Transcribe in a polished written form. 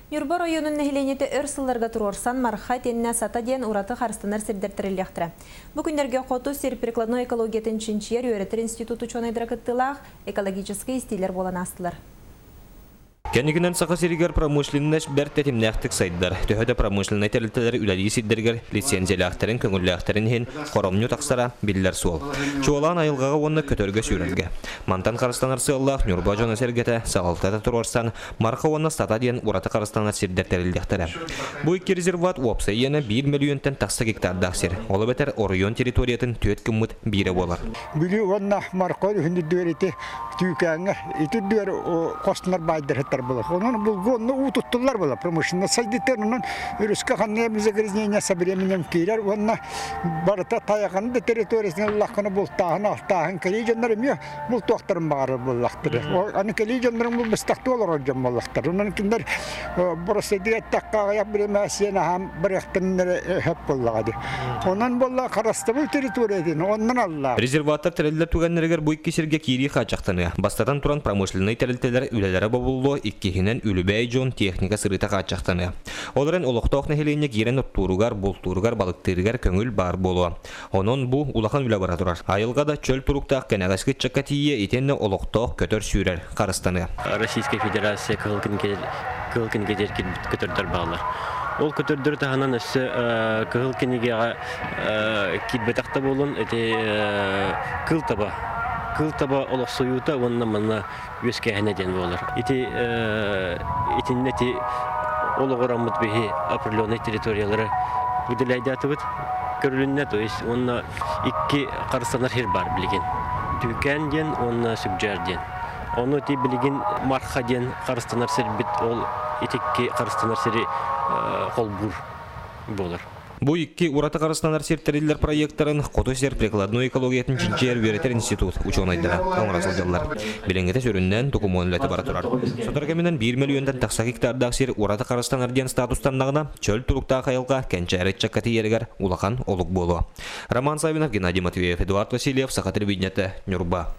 Нюрба районun нәһиленеті өрсылларға тұрорсан марха тенне сата ден ураты харстанар сирдерттіріліқтірі. Бүгіндерге қоту серприкладной экологиятын чинчиер өретір институту чонайдыракыттылақ экологический стилер болан астылар. Кенигинен сақа сиригер промышленность бәрттетім нәқтік сайдар. Төхөді промышленный тәрілтелері үләлі сиддергер лицензиялақтарын, көңілләқтарын хен қоромню тақсара білдер суол. Чуалан айылғаға онны көтөрге сүйрінге. Мантан қарыстанар сыллақ, Нюрба жона сергеті, сағалтата тұрорсан, марқа онны стата ден ураты қарыстанар сирдер тәрілдектері. Бұ екі резерват уапса ені 1 миллионтен тақса гектардақ сир. Олы бәтер Орион территориятын төт күмміт бейрі болар. Бүлі онна марқа үхінді дөреті түйкәңі, еті дөр қостынар байдыр Onun bulgunu ututtular bula pромышленность сайдиттернен үрүскө ханнебизе грязнение современем кирер онна барта таяган да территориясына лаканы бултаган алтаган келиженнер эмне бул токтор бары булактыр. Аны келиженнер бул бестакты олор жам булактыр. Онун киндер бороседиге таккага я биремесен хам биректеннер хеп буллагады. Онун булла карасты бул территориядан оннан алла. Резерваттар терелдер түгеннергер бу икки сирге кири хачактаны. Бастадан туран промышленный терелтелер үлелере болулу иккихинен үлүбәй жон техника сырыта качактаны. Оларын олоқтоқ нәхелене кирен оттуругар, болтуругар, балыктырыгар көңіл бар болу. Онон бу улахан үлі бара турар. Айылға да чөл туруктақ кенағасқы чакатие етенне олоқтоқ көтөр сүйрер қарыстаны. Российская Федерация кылкын кедер көтөрдөр бағалар. Ол көтөрдөр тағанан өсі кылкынеге китбетақта болын кыл таба олық союта онна манна өске әнеден болар. Итиннети олығырамыд бейі определенный территориялары бүділәйді атыбыд көрілінне, то есть онна икки қарыстанар хер бар білген. Түйкен ден, онна сүбжар ден. Оны ти білген марха ден қарыстанар сер бит, ол итикки қарыстанар сері қолбур болар. Бу икки ураты қарыстанар сертерилер проекттарын Қото серприкладной экологиятын чинчер веретер институт ученыйдыра. Оңырасылдылар. Биленгете сөрүннен документалеті бара турар. Сотаргаминен 1 миллиондан тақса гектардақ сер ураты қарыстанар ден статустандағына чөл туруктаа қайылға кенчәрет чаккаты ергер улахан олық болу. Роман Савинов, Геннадий Матвеев, Эдуард Васильев, Саха телевидениеті, Нюрба.